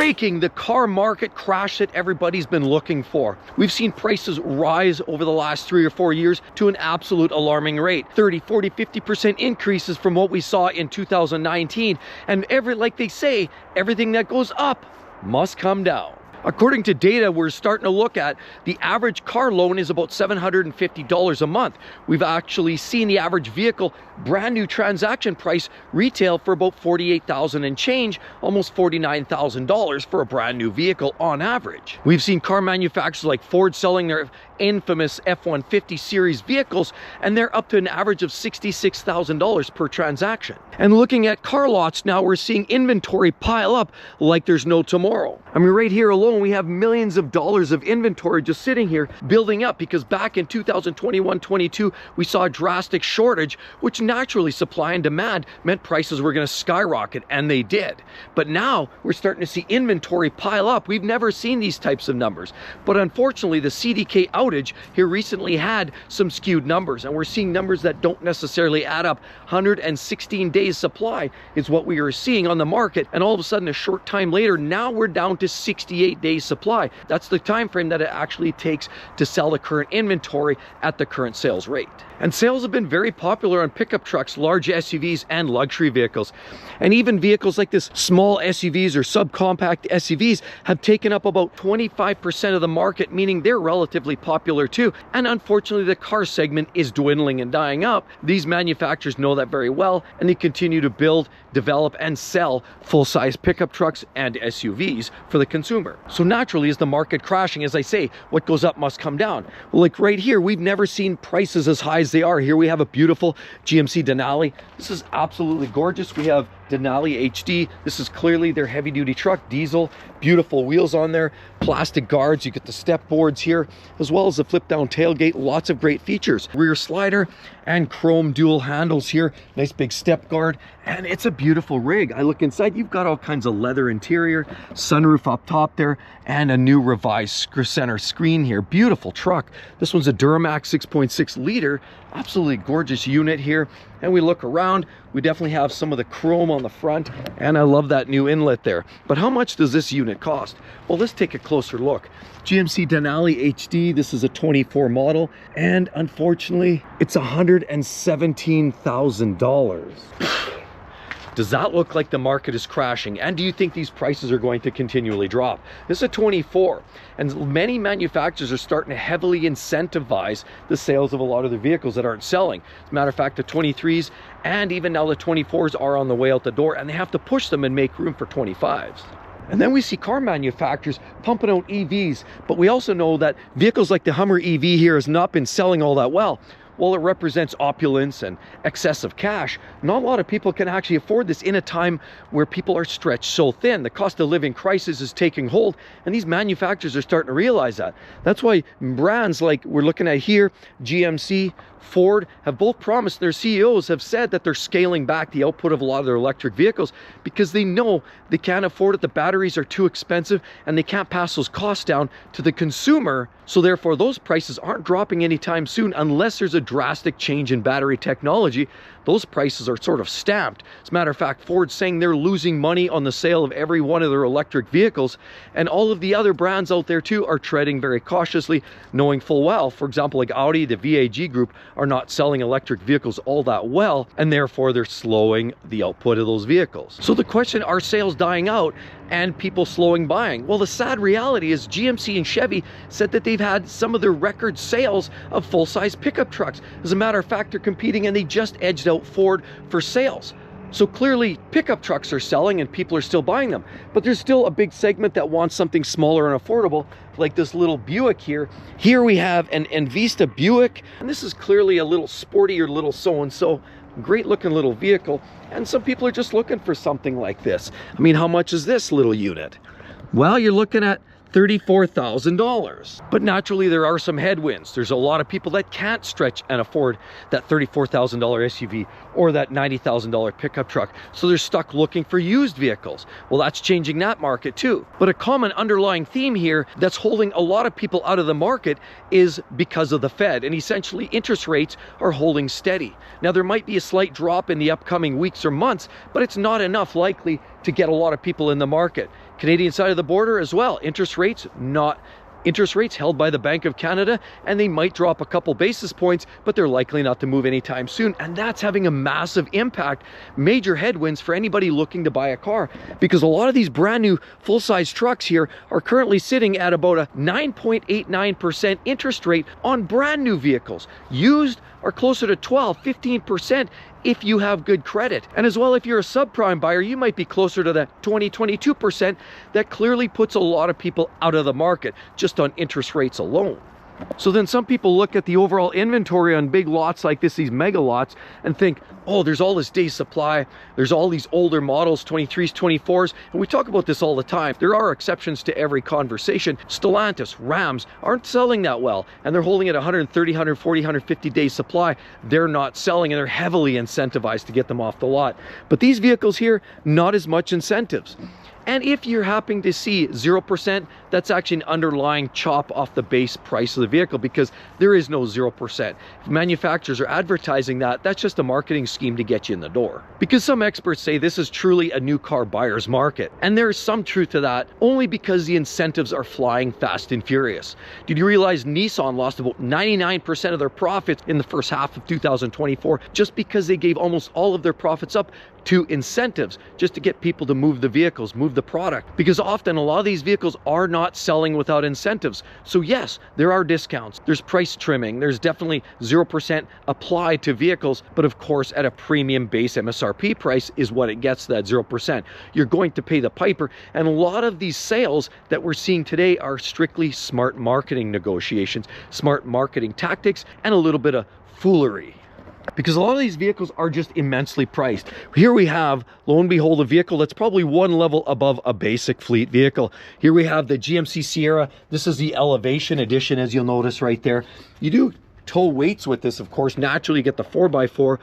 Breaking, the car market crash that everybody's been looking for. We've seen prices rise over the last 3 or 4 years to an absolute alarming rate. 30, 40, 50% increases from what we saw in 2019. And like they say, everything that goes up must come down. According to data we're starting to look at, the average car loan is about $750 a month. We've actually seen the average vehicle brand new transaction price retail for about $48,000 and change, almost $49,000 for a brand new vehicle on average. We've seen car manufacturers like Ford selling their infamous F-150 series vehicles, and they're up to an average of $66,000 per transaction. And looking at car lots now, we're seeing inventory pile up like there's no tomorrow. I mean, right here alone, we have millions of dollars of inventory just sitting here building up, because back in 2021-22, we saw a drastic shortage, which naturally supply and demand meant prices were going to skyrocket, and they did. But now we're starting to see inventory pile up. We've never seen these types of numbers. But unfortunately, the CDK outage here recently had some skewed numbers, and we're seeing numbers that don't necessarily add up. 116 days supply is what we are seeing on the market, and all of a sudden, a short time later, now we're down to 68 days supply. That's the time frame that it actually takes to sell the current inventory at the current sales rate. And sales have been very popular on pickup trucks, large SUVs, and luxury vehicles. And even vehicles like this small SUVs or subcompact SUVs have taken up about 25% of the market, meaning they're relatively popular too. And unfortunately, the car segment is dwindling and dying up. These manufacturers know that very well, and they continue to build, develop, and sell full-size pickup trucks and SUVs for the consumer. So naturally, as the market crashing, as I say, what goes up must come down. Well, like right here, we've never seen prices as high as they are. Here we have a beautiful GMC Denali. This is absolutely gorgeous. We have Denali HD. This is clearly their heavy duty truck, diesel, beautiful wheels on there, plastic guards. You get the step boards here, as well as the flip down tailgate. Lots of great features. Rear slider and chrome dual handles here. Nice big step guard, and it's a beautiful rig. I look inside, you've got all kinds of leather interior, sunroof up top there, and a new revised center screen here. Beautiful truck. This one's a Duramax 6.6 liter. Absolutely gorgeous unit here. And we look around, we definitely have some of the chrome on the front, and I love that new inlet there. But how much does this unit cost? Well, let's take a closer look. GMC Denali HD, this is a 24 model, and unfortunately, it's $117,000. Does that look like the market is crashing? And do you think these prices are going to continually drop? This is a 24, and many manufacturers are starting to heavily incentivize the sales of a lot of the vehicles that aren't selling. As a matter of fact, the 23s and even now the 24s are on the way out the door, and they have to push them and make room for 25s. And then we see car manufacturers pumping out EVs, but we also know that vehicles like the Hummer EV here has not been selling all that well. While it represents opulence and excessive cash, not a lot of people can actually afford this in a time where people are stretched so thin. The cost of living crisis is taking hold, and these manufacturers are starting to realize that. That's why brands like we're looking at here, GMC, Ford, have both promised, their CEOs have said that they're scaling back the output of a lot of their electric vehicles because they know they can't afford it. The batteries are too expensive, and they can't pass those costs down to the consumer. So therefore, those prices aren't dropping anytime soon unless there's a drastic change in battery technology. Those prices are sort of stamped. As a matter of fact, Ford's saying they're losing money on the sale of every one of their electric vehicles, and all of the other brands out there too are treading very cautiously, knowing full well, for example, like Audi, the VAG group, are not selling electric vehicles all that well, and therefore they're slowing the output of those vehicles. So the question, are sales dying out and people slowing buying? Well, the sad reality is GMC and Chevy said that they've had some of their record sales of full-size pickup trucks. As a matter of fact, they're competing, and they just edged out Ford for sales. So clearly pickup trucks are selling and people are still buying them, but there's still a big segment that wants something smaller and affordable, like this little Buick here. Here we have an Envista Buick, and this is clearly a little sportier little so-and-so. Great looking little vehicle, and some people are just looking for something like this. I mean, how much is this little unit? Well, you're looking at $34,000. But naturally, there are some headwinds. There's a lot of people that can't stretch and afford that $34,000 SUV or that $90,000 pickup truck. So they're stuck looking for used vehicles. Well, that's changing that market too. But a common underlying theme here that's holding a lot of people out of the market is because of the Fed. And essentially, interest rates are holding steady. Now, there might be a slight drop in the upcoming weeks or months, but it's not enough likely to get a lot of people in the market. Canadian side of the border as well, interest rates held by the Bank of Canada, and they might drop a couple basis points, but they're likely not to move anytime soon. And that's having a massive impact, major headwinds for anybody looking to buy a car, because a lot of these brand new full-size trucks here are currently sitting at about a 9.89% interest rate on brand new vehicles. Used are closer to 12-15% if you have good credit. And as well, if you're a subprime buyer, you might be closer to that 20-22%. That clearly puts a lot of people out of the market just on interest rates alone. So then some people look at the overall inventory on big lots like this, these mega lots, and think, oh, there's all this day supply, there's all these older models, 23s, 24s, and we talk about this all the time. There are exceptions to every conversation. Stellantis, Rams aren't selling that well, and they're holding at 130, 140, 150 days supply. They're not selling, and they're heavily incentivized to get them off the lot. But these vehicles here, not as much incentives. And if you're happening to see 0%, that's actually an underlying chop off the base price of the vehicle, because there is no 0%. If manufacturers are advertising that, that's just a marketing scheme to get you in the door. Because some experts say this is truly a new car buyer's market. And there is some truth to that, only because the incentives are flying fast and furious. Did you realize Nissan lost about 99% of their profits in the first half of 2024 just because they gave almost all of their profits up to incentives just to get people to move the vehicles, move the product? Because often a lot of these vehicles are not selling without incentives. So yes, there are discounts, there's price trimming, there's definitely 0% applied to vehicles, but of course at a premium base MSRP price is what it gets, that 0%. You're going to pay the piper, and a lot of these sales that we're seeing today are strictly smart marketing negotiations, smart marketing tactics, and a little bit of foolery. Because a lot of these vehicles are just immensely priced. Here we have, lo and behold, a vehicle that's probably one level above a basic fleet vehicle. Here we have the GMC Sierra. This is the Elevation Edition, as you'll notice right there. You do tow weights with this, of course. Naturally, you get the 4x4.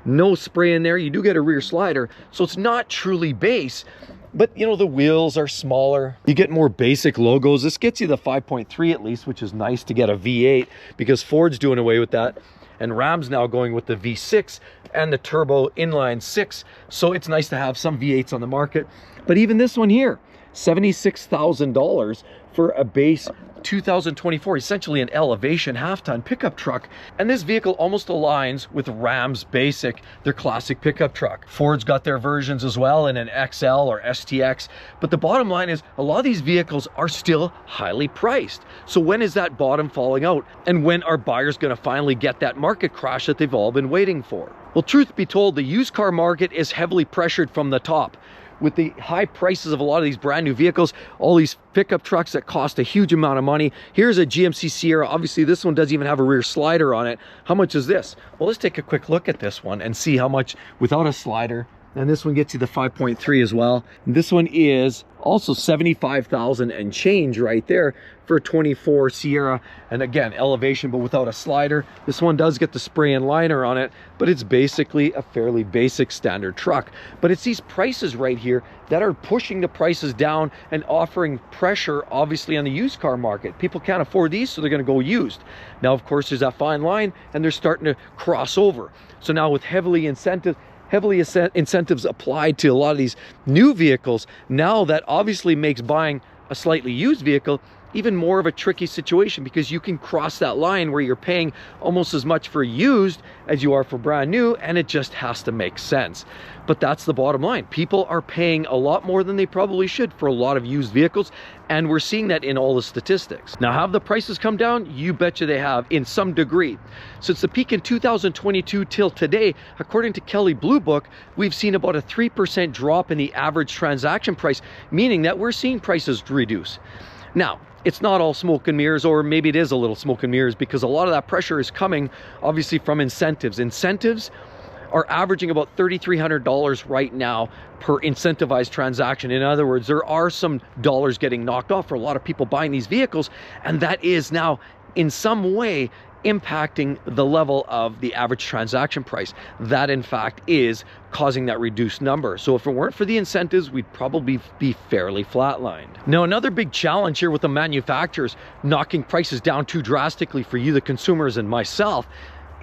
No spray in there. You do get a rear slider. So it's not truly base. But, you know, the wheels are smaller. You get more basic logos. This gets you the 5.3 at least, which is nice to get a V8, because Ford's doing away with that. And Ram's now going with the V6 and the turbo inline 6. So it's nice to have some V8s on the market. But even this one here, $76,000 for a base 2024, essentially an Elevation half-ton pickup truck. And this vehicle almost aligns with Ram's Basic, their classic pickup truck. Ford's got their versions as well in an XL or STX. But the bottom line is a lot of these vehicles are still highly priced. So when is that bottom falling out? And when are buyers going to finally get that market crash that they've all been waiting for? Well, truth be told, the used car market is heavily pressured from the top. With the high prices of a lot of these brand new vehicles, all these pickup trucks that cost a huge amount of money. Here's a GMC Sierra. Obviously, this one doesn't even have a rear slider on it. How much is this? Well, let's take a quick look at this one and see how much without a slider. And this one gets you the 5.3 as well. And this one is also $75,000 and change right there for a 24 Sierra. And again, Elevation, but without a slider. This one does get the spray and liner on it, but it's basically a fairly basic standard truck. But it's these prices right here that are pushing the prices down and offering pressure, obviously, on the used car market. People can't afford these, so they're going to go used. Now, of course, there's that fine line, and they're starting to cross over. So now with heavily incentives applied to a lot of these new vehicles, now that obviously makes buying a slightly used vehicle even more of a tricky situation, because you can cross that line where you're paying almost as much for used as you are for brand new, and it just has to make sense. But that's the bottom line. People are paying a lot more than they probably should for a lot of used vehicles, and we're seeing that in all the statistics. Now, have the prices come down? You betcha they have, in some degree. Since the peak in 2022 till today, according to Kelley Blue Book, we've seen about a 3% drop in the average transaction price, meaning that we're seeing prices reduce. Now, it's not all smoke and mirrors, or maybe it is a little smoke and mirrors, because a lot of that pressure is coming obviously from incentives. Incentives are averaging about $3,300 right now per incentivized transaction. In other words, there are some dollars getting knocked off for a lot of people buying these vehicles, and that is now in some way impacting the level of the average transaction price. That in fact is causing that reduced number. So if it weren't for the incentives, we'd probably be fairly flatlined. Now, another big challenge here with the manufacturers knocking prices down too drastically for you, the consumers, and myself,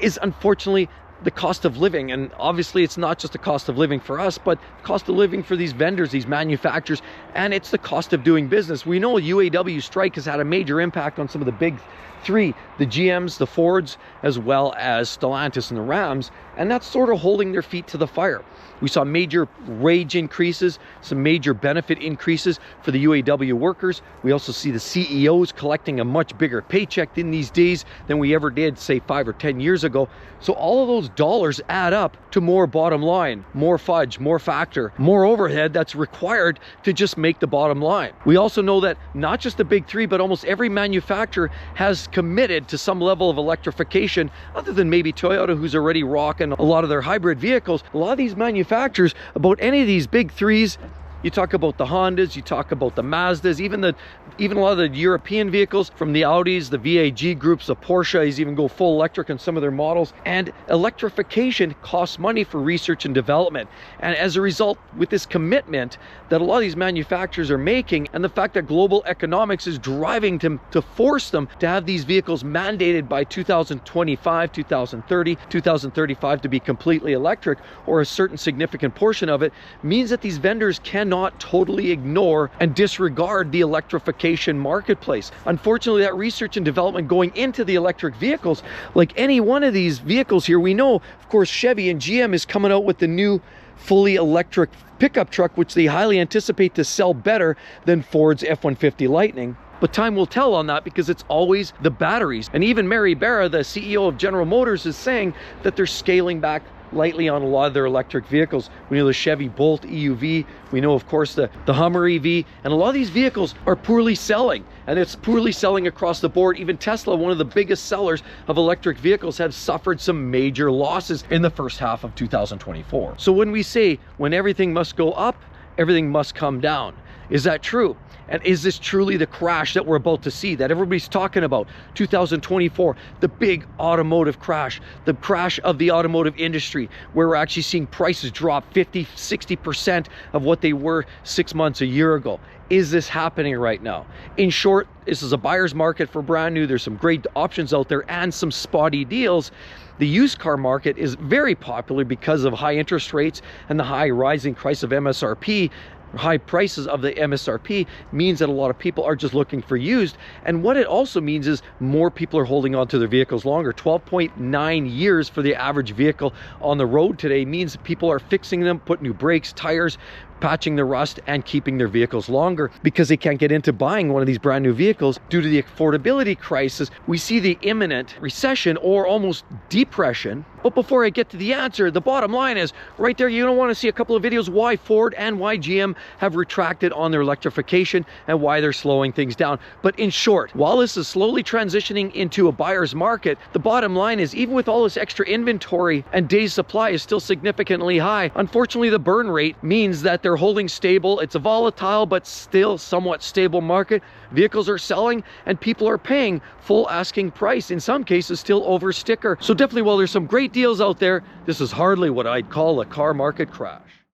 is unfortunately the cost of living. And obviously it's not just the cost of living for us, but cost of living for these vendors, these manufacturers, and it's the cost of doing business. We know a UAW strike has had a major impact on some of the big three, the GMs, the Fords, as well as Stellantis and the Rams, and that's sort of holding their feet to the fire. We saw major wage increases, some major benefit increases for the UAW workers. We also see the CEOs collecting a much bigger paycheck in these days than we ever did, say, 5 or 10 years ago. So all of those dollars add up to more bottom line, more fudge, more factor, more overhead that's required to just make the bottom line. We also know that not just the big three, but almost every manufacturer has committed to some level of electrification, other than maybe Toyota, who's already rocking a lot of their hybrid vehicles. A lot of these manufacturers, about any of these big threes, you talk about the Hondas, you talk about the Mazdas, even a lot of the European vehicles, from the Audis, the VAG groups, the Porsches even go full electric on some of their models. And electrification costs money for research and development. And as a result, with this commitment that a lot of these manufacturers are making, and the fact that global economics is driving them to force them to have these vehicles mandated by 2025, 2030, 2035 to be completely electric, or a certain significant portion of it, means that these vendors cannot totally ignore and disregard the electrification marketplace. Unfortunately, that research and development going into the electric vehicles, like any one of these vehicles here, we know, of course, Chevy and GM is coming out with the new fully electric pickup truck, which they highly anticipate to sell better than Ford's F-150 Lightning. But time will tell on that, because it's always the batteries. And even Mary Barra, the CEO of General Motors, is saying that they're scaling back lightly on a lot of their electric vehicles. We know the Chevy Bolt EUV, we know of course the Hummer EV, and a lot of these vehicles are poorly selling, and it's poorly selling across the board. Even Tesla, one of the biggest sellers of electric vehicles, have suffered some major losses in the first half of 2024. So when we say, when everything must go up, everything must come down, is that true? And is this truly the crash that we're about to see, that everybody's talking about? 2024, the big automotive crash, the crash of the automotive industry, where we're actually seeing prices drop 50, 60% of what they were 6 months, a year ago. Is this happening right now? In short, this is a buyer's market for brand new. There's some great options out there and some spotty deals. The used car market is very popular because of high interest rates and the high rising price of MSRP. High prices of the MSRP means that a lot of people are just looking for used. And what it also means is more people are holding on to their vehicles longer. 12.9 years for the average vehicle on the road today means that people are fixing them, putting new brakes, tires, patching the rust, and keeping their vehicles longer because they can't get into buying one of these brand new vehicles due to the affordability crisis. We see the imminent recession or almost depression. But before I get to the answer, the bottom line is right there. You don't want to see a couple of videos why Ford and why GM have retracted on their electrification and why they're slowing things down. But in short, while this is slowly transitioning into a buyer's market, the bottom line is, even with all this extra inventory and days supply is still significantly high, unfortunately the burn rate means that they're holding stable. It's a volatile but still somewhat stable market. Vehicles are selling and people are paying full asking price, in some cases still over sticker. So definitely, while there's some great deals out there, this is hardly what I'd call a car market crash.